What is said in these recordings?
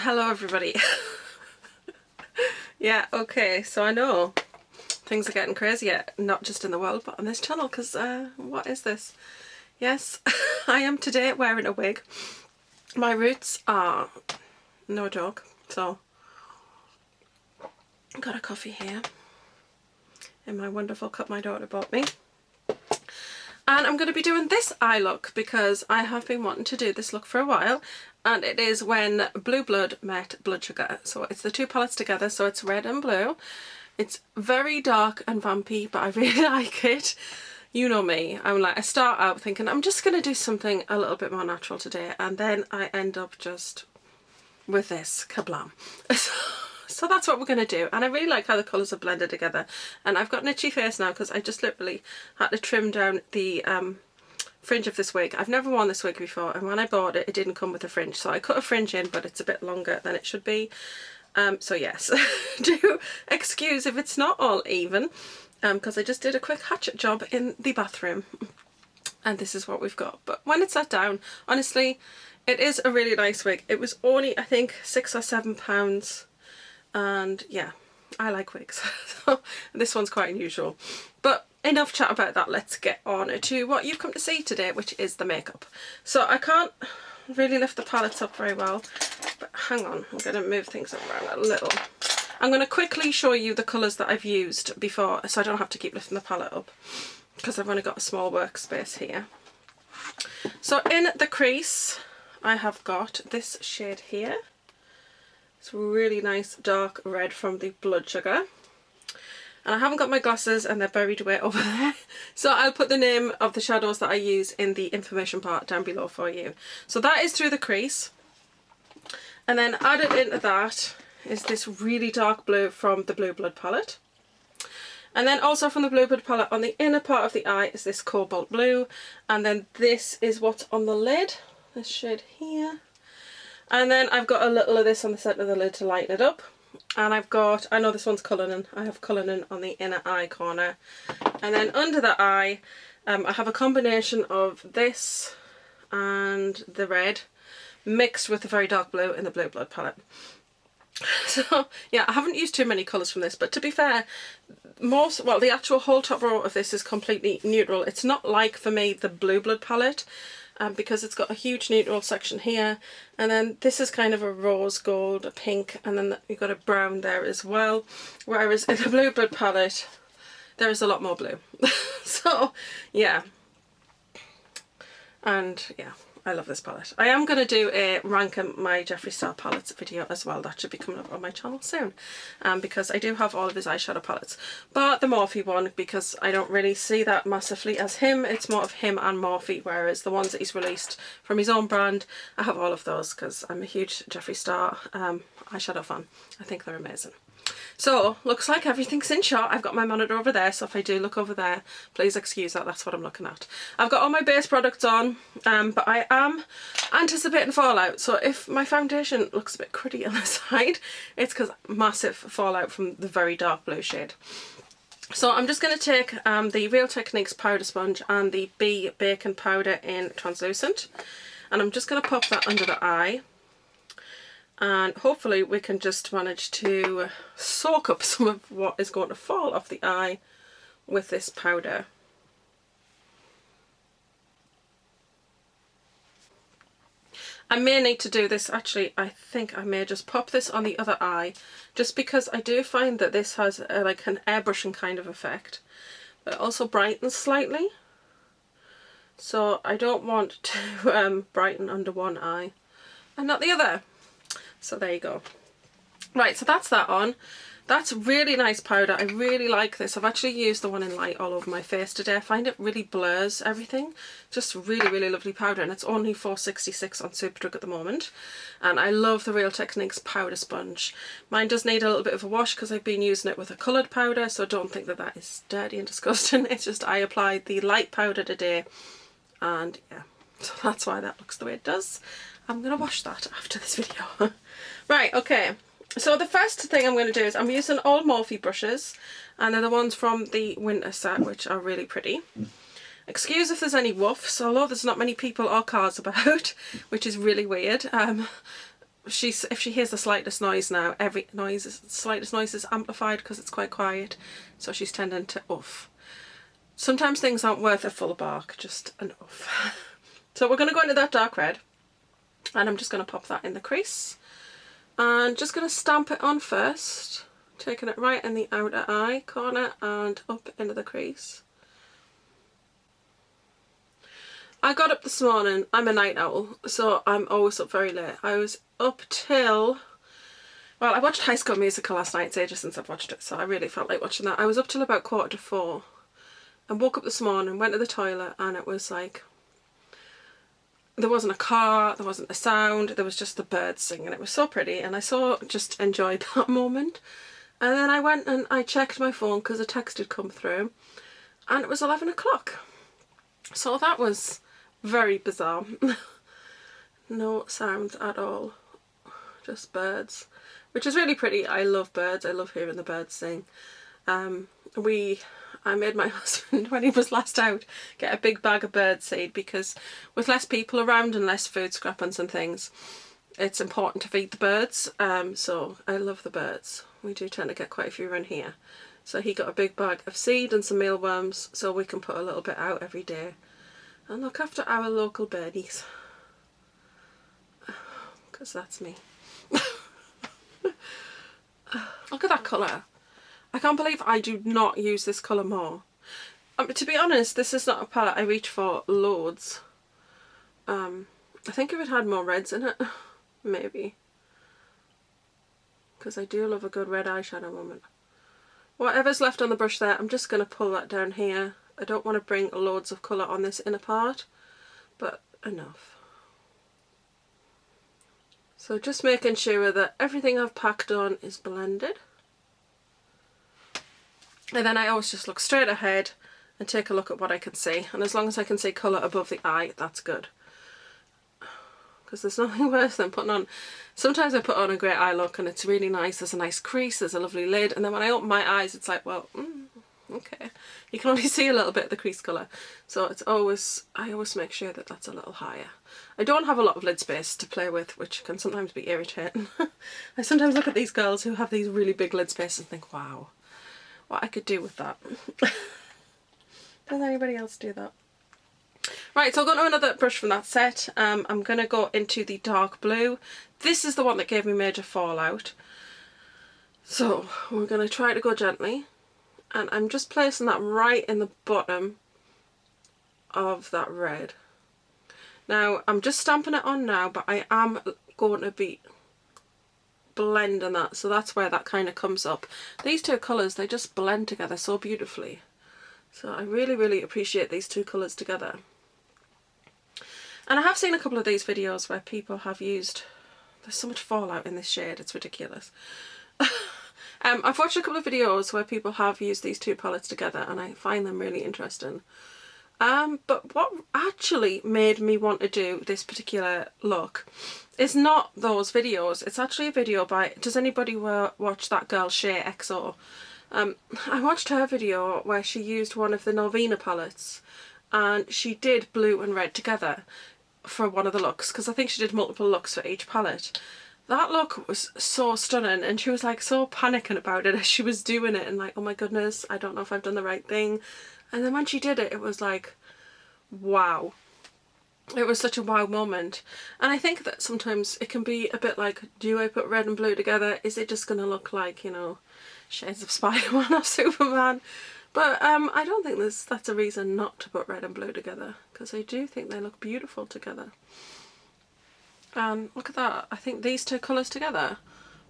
Hello everybody. Yeah, okay, so I know things are getting crazier, not just in the world but on this channel, because what is this? Yes, I am today wearing a wig. My roots are no joke, so I've got a coffee here in my wonderful cup my daughter bought me. And I'm going to be doing this eye look because I have been wanting to do this look for a while, and it is when Blue Blood met Blood Sugar. So it's the two palettes together, so it's red and blue. It's very dark and vampy, but I really like it. You know me, I start out thinking I'm just going to do something a little bit more natural today, and then I end up just with this kablam. So that's what we're going to do, and I really like how the colours are blended together. And I've got an itchy face now because I just literally had to trim down the fringe of this wig. I've never worn this wig before, and when I bought it, it didn't come with a fringe, so I cut a fringe in, but it's a bit longer than it should be. So yes, do excuse if it's not all even, because I just did a quick hatchet job in the bathroom, and this is what we've got. But when it's set down, honestly, it is a really nice wig. It was only, I think, £6 or £7. And yeah, I like wigs, so this one's quite unusual. But enough chat about that, let's get on to what you've come to see today, which is the makeup. So I can't really lift the palettes up very well, but hang on, I'm going to move things around a little. I'm going to quickly show you the colours that I've used before, so I don't have to keep lifting the palette up, because I've only got a small workspace here. So in the crease, I have got this shade here. It's really nice dark red from the Blood Sugar. And I haven't got my glasses and they're buried away over there. So I'll put the name of the shadows that I use in the information part down below for you. So that is through the crease. And then added into that is this really dark blue from the Blue Blood palette. And then also from the Blue Blood palette on the inner part of the eye is this cobalt blue. And then this is what's on the lid, this shade here. And then I've got a little of this on the centre of the lid to lighten it up. And I've got, I know this one's Cullinan, I have Cullinan on the inner eye corner. And then under the eye, I have a combination of this and the red mixed with the very dark blue in the Blue Blood palette. So yeah, I haven't used too many colours from this, but to be fair, the actual whole top row of this is completely neutral. It's not like, for me, the Blue Blood palette. Because it's got a huge neutral section here, and then this is kind of a rose gold, a pink, and then you've got a brown there as well, whereas in the Blue Blood palette there is a lot more blue. So yeah, and yeah, I love this palette. I am going to do a ranking my Jeffree Star palettes video as well. That should be coming up on my channel soon, because I do have all of his eyeshadow palettes, but the Morphe one, because I don't really see that massively as him, it's more of him and Morphe, whereas the ones that he's released from his own brand, I have all of those because I'm a huge Jeffree Star eyeshadow fan. I think they're amazing. So looks like everything's in shot. I've got my monitor over there, so if I do look over there, please excuse that, that's what I'm looking at. I've got all my base products on, but I am anticipating fallout, so if my foundation looks a bit cruddy on the side, it's because massive fallout from the very dark blue shade. So I'm just going to take the Real Techniques powder sponge and the Bee Bacon powder in translucent, and I'm just going to pop that under the eye. And hopefully we can just manage to soak up some of what is going to fall off the eye with this powder. I may need to do this, actually, I think I may just pop this on the other eye, just because I do find that this has like an airbrushing kind of effect, but it also brightens slightly. So I don't want to brighten under one eye and not the other. So there you go. Right, so that's that on. That's really nice powder. I really like this. I've actually used the one in light all over my face today. I find it really blurs everything. Just really, really lovely powder, and it's only £4.66 on Superdrug at the moment. And I love the Real Techniques powder sponge. Mine does need a little bit of a wash because I've been using it with a coloured powder, so don't think that that is dirty and disgusting. It's just I applied the light powder today, and yeah, so that's why that looks the way it does. I'm going to wash that after this video. Right, okay. So the first thing I'm going to do is I'm using all Morphe brushes, and they're the ones from the winter set, which are really pretty. Excuse if there's any woofs, although there's not many people or cars about, which is really weird. if she hears the slightest noise now, slightest noise is amplified because it's quite quiet, so she's tending to oof. Sometimes things aren't worth a full bark, just an oof. So we're going to go into that dark red, and I'm just going to pop that in the crease, and just going to stamp it on first, taking it right in the outer eye corner and up into the crease. I got up this morning, I'm a night owl, so I'm always up very late. I was up till, well, I watched High School Musical last night. It's ages since I've watched it, so I really felt like watching that. I was up till about 4:45 and woke up this morning, went to the toilet, and it was like, there wasn't a car, there wasn't a sound, there was just the birds singing. It was so pretty, and I just enjoyed that moment. And then I went and I checked my phone because a text had come through, and it was 11 o'clock. So that was very bizarre. No sounds at all, just birds, which is really pretty. I love birds. I love hearing the birds sing. I made my husband, when he was last out, get a big bag of bird seed, because with less people around and less food scrappings and things, it's important to feed the birds. So I love the birds. We do tend to get quite a few around here. So he got a big bag of seed and some mealworms, so we can put a little bit out every day and look after our local birdies, because that's me. Look at that colour. I can't believe I do not use this colour more. To be honest, this is not a palette I reach for loads. I think if it had more reds in it, maybe. Because I do love a good red eyeshadow moment. Whatever's left on the brush there, I'm just going to pull that down here. I don't want to bring loads of colour on this inner part, but enough. So just making sure that everything I've packed on is blended. And then I always just look straight ahead and take a look at what I can see. And as long as I can see colour above the eye, that's good. Because there's nothing worse than putting on... Sometimes I put on a great eye look and it's really nice. There's a nice crease, there's a lovely lid. And then when I open my eyes, it's like, well, okay. You can only see a little bit of the crease colour. So I always make sure that that's a little higher. I don't have a lot of lid space to play with, which can sometimes be irritating. I sometimes look at these girls who have these really big lid spaces and think, wow, what I could do with that. Does anybody else do that? Right, so I'll go to another brush from that set. I'm going to go into the dark blue. This is the one that gave me major fallout. So we're going to try to go gently. And I'm just placing that right in the bottom of that red. Now, I'm just stamping it on now, but I am going to be blending that. So that's where that kind of comes up. These two colours, they just blend together so beautifully. So I really, really appreciate these two colours together. And I have seen a couple of these videos where people have used... There's so much fallout in this shade, it's ridiculous. I've watched a couple of videos where people have used these two palettes together and I find them really interesting. But what actually made me want to do this particular look is not those videos. It's actually a video by... Does anybody watch that girl Shay XO? I watched her video where she used one of the Norvina palettes and she did blue and red together for one of the looks, because I think she did multiple looks for each palette. That look was so stunning and she was like so panicking about it as she was doing it and like, oh my goodness, I don't know if I've done the right thing. And then when she did it, it was like, wow. It was such a wow moment. And I think that sometimes it can be a bit like, do I put red and blue together? Is it just going to look like, you know, shades of Spider-Man or Superman? But I don't think that's a reason not to put red and blue together, because I do think they look beautiful together. And look at that. I think these two colours together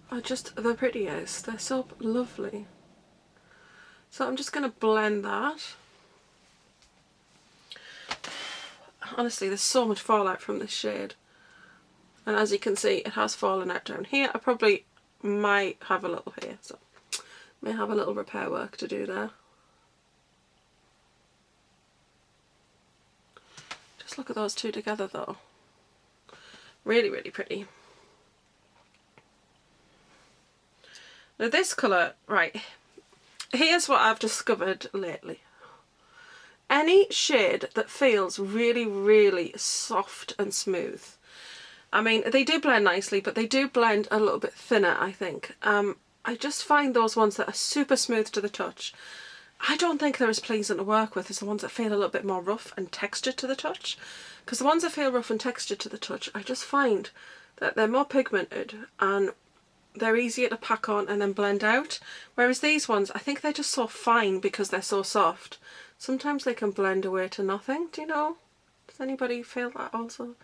are just the prettiest. They're so lovely. So I'm just going to blend that. Honestly, there's so much fallout from this shade. And as you can see, it has fallen out down here. I probably might have a little here, so may have a little repair work to do there. Just look at those two together though. Really, really pretty. Now this colour, right, here's what I've discovered lately. Any shade that feels really, really soft and smooth, I mean, they do blend nicely, but they do blend a little bit thinner, I think. I just find those ones that are super smooth to the touch, I don't think they're as pleasant to work with as the ones that feel a little bit more rough and textured to the touch. Because the ones that feel rough and textured to the touch, I just find that they're more pigmented and they're easier to pack on and then blend out. Whereas these ones, I think they're just so fine because they're so soft. Sometimes they can blend away to nothing, do you know? Does anybody feel that also?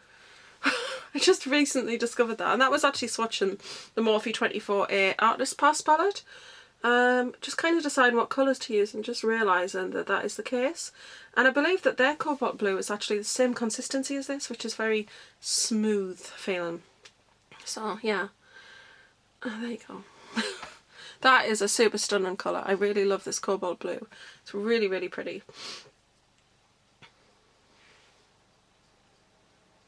I just recently discovered that, and that was actually swatching the Morphe 24A Artist Pass palette. Just kind of deciding what colours to use and just realising that that is the case. And I believe that their cobalt blue is actually the same consistency as this, which is very smooth feeling. So yeah, there you go. That is a super stunning colour. I really love this cobalt blue. It's really, really pretty.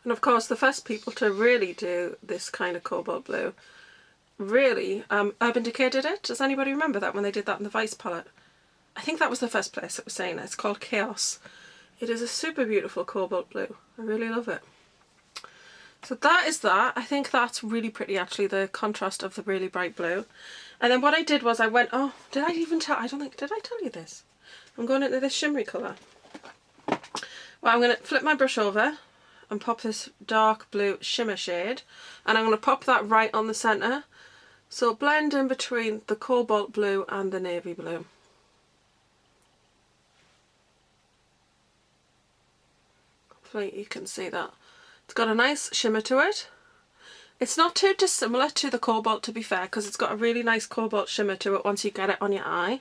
And of course the first people to really do this kind of cobalt blue, really, Urban Decay did it. Does anybody remember that when they did that in the Vice palette? I think that was the first place that was saying it. It's called Chaos. It is a super beautiful cobalt blue. I really love it. So that is that. I think that's really pretty actually, the contrast of the really bright blue. And then what I did was I went, oh, did I even tell, I don't think, did I tell you this? I'm going into this shimmery colour. Well, I'm going to flip my brush over and pop this dark blue shimmer shade. And I'm going to pop that right on the centre. So blend in between the cobalt blue and the navy blue. Hopefully you can see that. It's got a nice shimmer to it. It's not too dissimilar to the cobalt, to be fair, because it's got a really nice cobalt shimmer to it once you get it on your eye.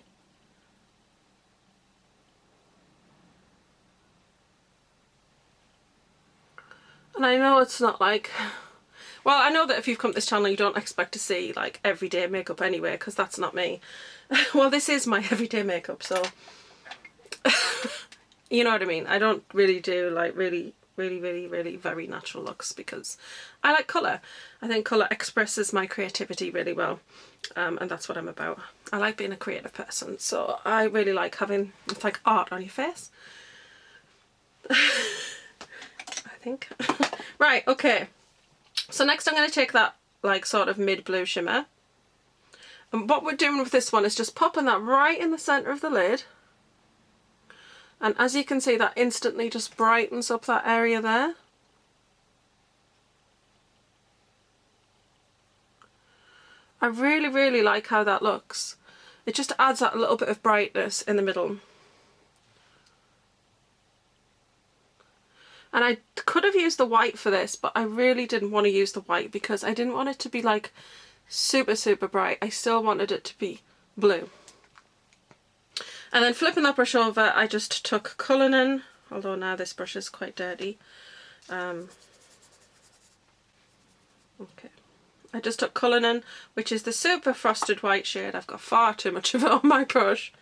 And I know it's not like, well, I know that if you've come to this channel you don't expect to see like everyday makeup anyway, because that's not me. Well, this is my everyday makeup, so you know what I mean. I don't really do like really very natural looks because I like colour. I think colour expresses my creativity really well, and that's what I'm about. I like being a creative person, so I really like having, it's like art on your face. I think. Right, okay. So next I'm going to take that like sort of mid blue shimmer, and what we're doing with this one is just popping that right in the centre of the lid. And as you can see, that instantly just brightens up that area there. I really like how that looks. It just adds that little bit of brightness in the middle. And I could have used the white for this, but I really didn't want to use the white because I didn't want it to be like super bright. I still wanted it to be blue. And then flipping that brush over, I just took Cullinan, although now this brush is quite dirty. Okay. I just took Cullinan, which is the super frosted white shade. I've got far too much of it on my brush.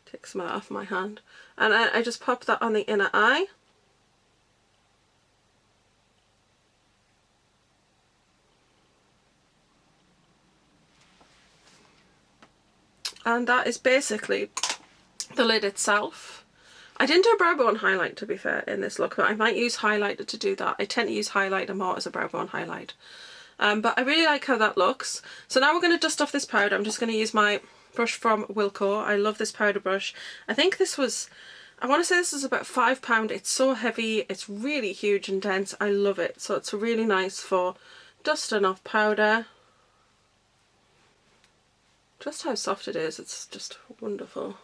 Take some of that off my hand. And I just pop that on the inner eye. And that is basically the lid itself. I didn't do a brow bone highlight, to be fair, in this look, but I might use highlighter to do that. I tend to use highlighter more as a brow bone highlight. But I really like how that looks. So now we're going to dust off this powder. I'm just going to use my brush from Wilko. I love this powder brush. I think this was, I want to say this is about £5. It's so heavy. It's really huge and dense. I love it. So it's really nice for dusting off powder. Just how soft it is. It's just wonderful.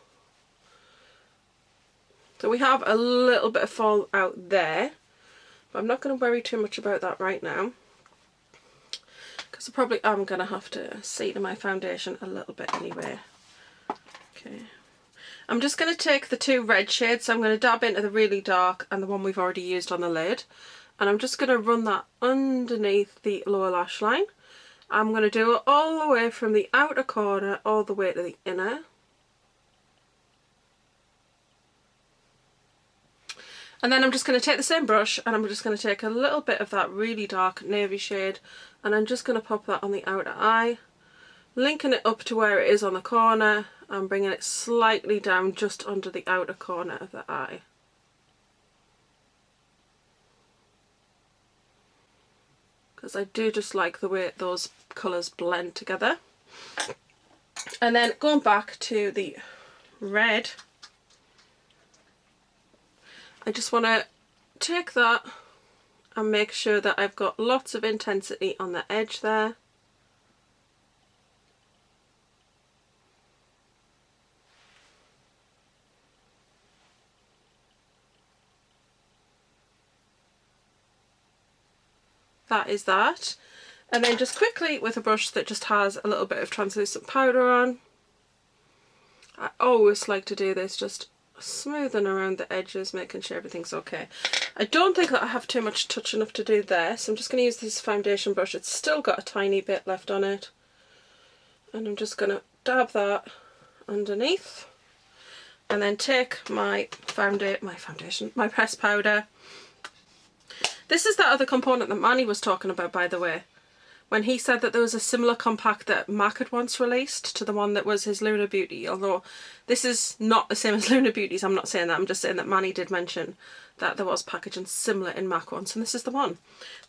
So we have a little bit of fallout there, but I'm not going to worry too much about that right now, because I probably am going to have to seat my foundation a little bit anyway. Okay, I'm just going to take the two red shades, so I'm going to dab into the really dark and the one we've already used on the lid, and I'm just going to run that underneath the lower lash line. I'm going to do it all the way from the outer corner all the way to the inner. And then I'm just going to take the same brush and I'm just going to take a little bit of that really dark navy shade and I'm just going to pop that on the outer eye, linking it up to where it is on the corner and bringing it slightly down just under the outer corner of the eye. because I do just like the way those colours blend together. And then going back to the red, I just want to take that and make sure that I've got lots of intensity on the edge there. That is that. And then just quickly with a brush that just has a little bit of translucent powder on. I always like to do this, just smoothing around the edges, making sure everything's okay. I don't think that I have too much touch enough to do there, so I'm just going to use this foundation brush. It's still got a tiny bit left on it. And I'm just going to dab that underneath. And then take my pressed powder. This is that other component that Manny was talking about, by the way, when he said that there was a similar compact that MAC had once released to the one that was his Lunar Beauty, although this is not the same as Lunar Beauty's. I'm not saying that, I'm just saying that Manny did mention that there was packaging similar in MAC once, and this is the one.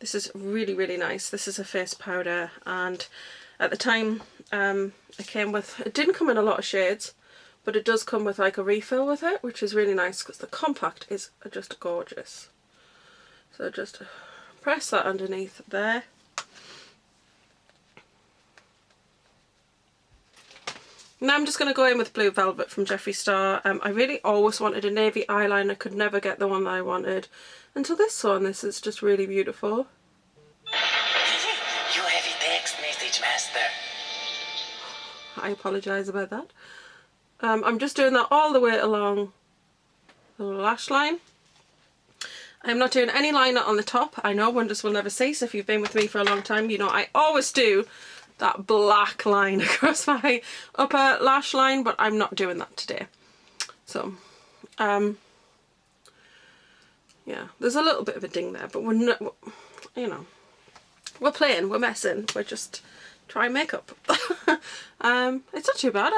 This is really, really nice. This is a face powder, and at the time it came with, it didn't come in a lot of shades, but it does come with like a refill with it, which is really nice because the compact is just gorgeous. So just press that underneath there. Now I'm just going to go in with Blue Velvet from Jeffree Star. I really always wanted a navy eyeliner, could never get the one that I wanted until this one. This is just really beautiful. You have a text message, master. I apologise about that. I'm just doing that all the way along the lash line. I'm not doing any liner on the top. I know wonders will never cease. If you've been with me for a long time, you know I always do that black line across my upper lash line, but I'm not doing that today. So, yeah, there's a little bit of a ding there, but we're not, you know, we're playing, we're messing, we're just trying makeup. It's not too bad.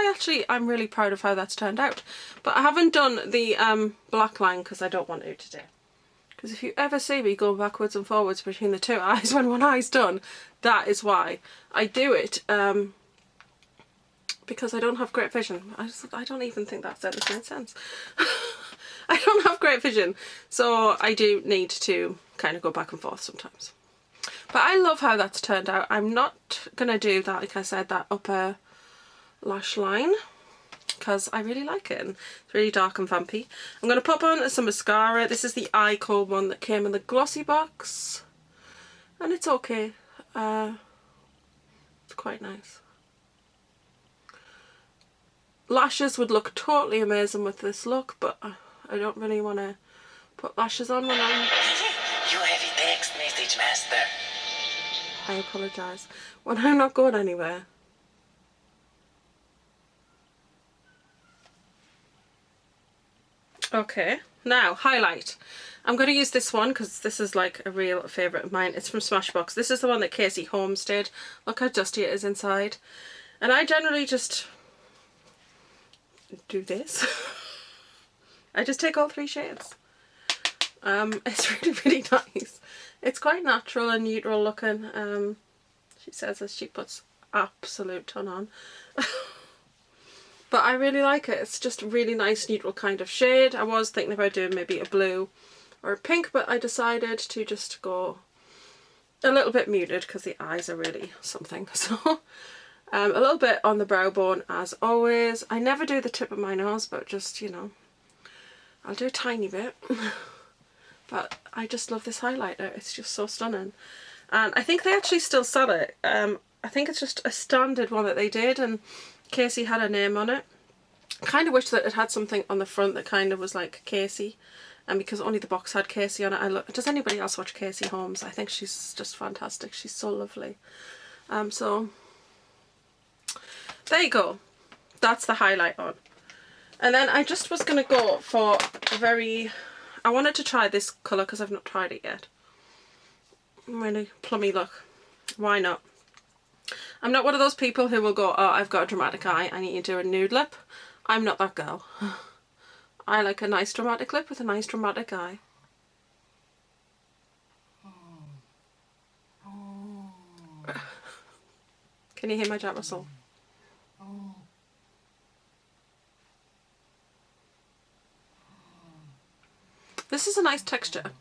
I'm really proud of how that's turned out. But I haven't done the black line because I don't want to today. Because if you ever see me go backwards and forwards between the two eyes when one eye's done, that is why. I do it because I don't have great vision. I don't even think that sentence made sense. I don't have great vision, so I do need to kind of go back and forth sometimes. But I love how that's turned out. I'm not going to do that, like I said, that upper lash line, because I really like it and it's really dark and vampy. I'm going to pop on some mascara. This is the Eye Core one that came in the glossy box, and it's okay. It's quite nice. Lashes would look totally amazing with this look, but I don't really want to put lashes on when I'm... You have a text message, master. I apologise. When I'm not going anywhere. Okay, now highlight. I'm going to use this one because this is like a real favourite of mine. It's from Smashbox. This is the one that Casey Holmes did. Look how dusty it is inside. And I generally just do this. I just take all three shades. It's really, really nice. It's quite natural and neutral looking. She says as she puts absolute ton on. But I really like it. It's just a really nice neutral kind of shade. I was thinking about doing maybe a blue or a pink, but I decided to just go a little bit muted because the eyes are really something. So a little bit on the brow bone as always. I never do the tip of my nose, but just, you know, I'll do a tiny bit. But I just love this highlighter. It's just so stunning. And I think they actually still sell it. I think it's just a standard one that they did, and Casey had a name on it. I kind of wish that it had something on the front that kind of was like Casey, and because only the box had Casey on it. Does anybody else watch Casey Holmes? I think she's just fantastic. She's so lovely. So there you go. That's the highlight on. And then I just was going to go for a very... I wanted to try this colour because I've not tried it yet. Really plummy look. Why not? I'm not one of those people who will go, oh, I've got a dramatic eye, I need to do a nude lip. I'm not that girl. I like a nice dramatic lip with a nice dramatic eye. Can you hear my jack rustle? This is a nice texture.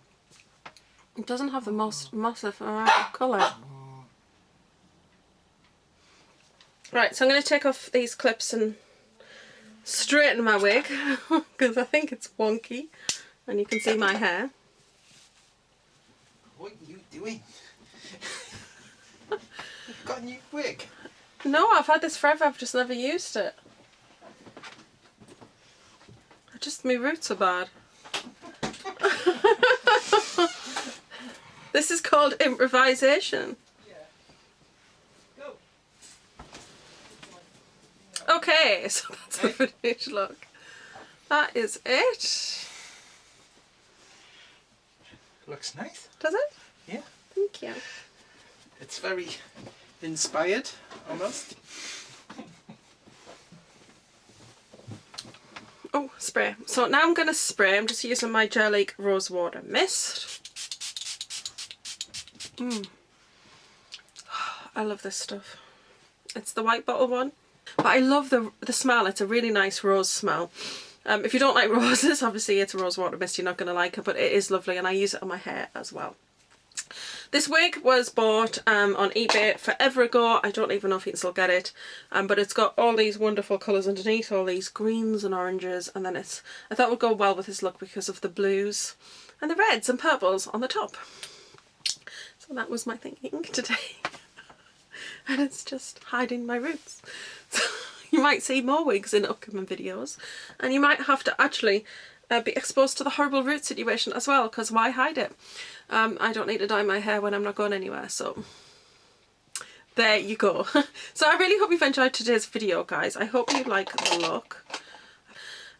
It doesn't have the most massive amount of colour. Right, so I'm going to take off these clips and straighten my wig because I think it's wonky and you can see my hair. What are you doing? You've got a new wig. No, I've had this forever, I've just never used it. My roots are bad. This is called improvisation. Yeah. Go. Okay, so that's the finished look. That is it. Looks nice. Does it? Yeah. Thank you. It's very inspired, almost. Oh, spray. So now I'm going to spray. I'm just using my Gel Lake Rose Water Mist. I love this stuff. It's the white bottle one. But I love the smell. It's a really nice rose smell. If you don't like roses, obviously it's a rose water mist, you're not going to like it, but it is lovely and I use it on my hair as well. This wig was bought on eBay forever ago. I don't even know if you can still get it, but it's got all these wonderful colours underneath, all these greens and oranges, and then I thought it would go well with this look because of the blues and the reds and purples on the top. So that was my thinking today. And it's just hiding my roots. So you might see more wigs in upcoming videos, and you might have to actually be exposed to the horrible root situation as well, because why hide it? I don't need to dye my hair when I'm not going anywhere, so there you go. So I really hope you've enjoyed today's video, guys. I hope you like the look.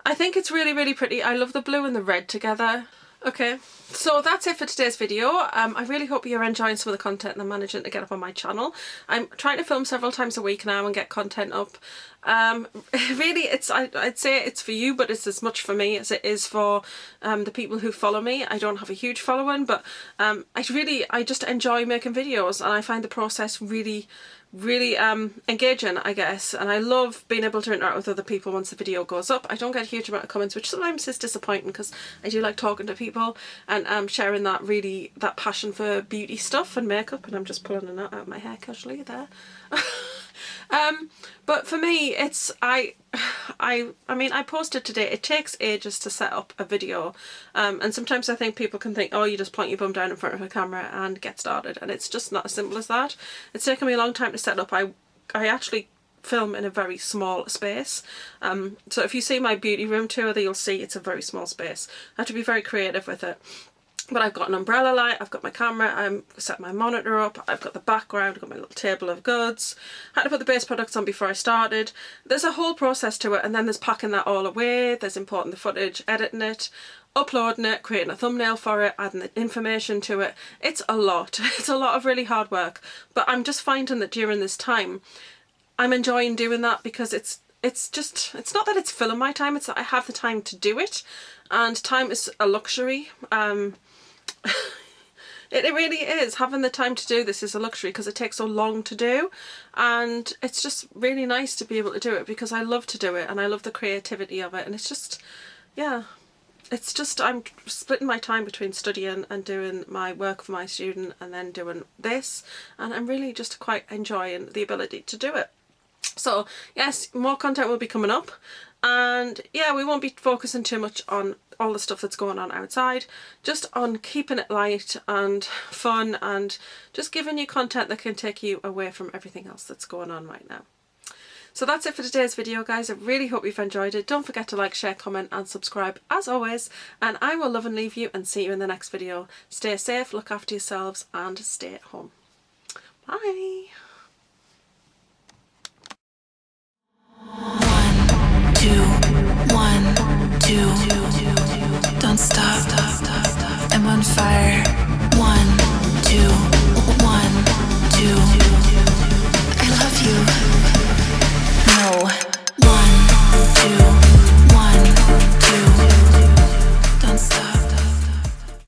I think it's really, really pretty. I love the blue and the red together. Okay, so that's it for today's video. I really hope you're enjoying some of the content that I'm managing to get up on my channel. I'm trying to film several times a week now and get content up. Really, I'd say it's for you, but it's as much for me as it is for the people who follow me. I don't have a huge following, but I just enjoy making videos, and I find the process really engaging, I guess, and I love being able to interact with other people once the video goes up. I don't get a huge amount of comments, which sometimes is disappointing because I do like talking to people and sharing that passion for beauty stuff and makeup, and I'm just pulling a knot out of my hair casually there. But for me, it's I mean, I posted today. It takes ages to set up a video, and sometimes I think people can think, oh, you just point your bum down in front of a camera and get started, and it's just not as simple as that. It's taken me a long time to set up. I actually film in a very small space, so if you see my beauty room tour, you'll see it's a very small space. I have to be very creative with it. But I've got an umbrella light, I've got my camera, I'm set my monitor up, I've got the background, I've got my little table of goods. I had to put the base products on before I started. There's a whole process to it, and then there's packing that all away, there's importing the footage, editing it, uploading it, creating a thumbnail for it, adding the information to it. It's a lot. It's a lot of really hard work. But I'm just finding that during this time, I'm enjoying doing that because it's not that it's filling my time, it's that I have the time to do it, and time is a luxury. It really is. Having the time to do this is a luxury because it takes so long to do, and it's just really nice to be able to do it because I love to do it and I love the creativity of it, and it's just, yeah, it's just, I'm splitting my time between studying and doing my work for my student and then doing this, and I'm really just quite enjoying the ability to do it. So yes, more content will be coming up, and yeah, we won't be focusing too much on all the stuff that's going on outside, just on keeping it light and fun and just giving you content that can take you away from everything else that's going on right now. So that's it for today's video, guys. I really hope you've enjoyed it. Don't forget to like, share, comment and subscribe as always, and I will love and leave you and see you in the next video. Stay safe, look after yourselves and stay at home. Bye. 1, 2, 1, 2. Don't stop.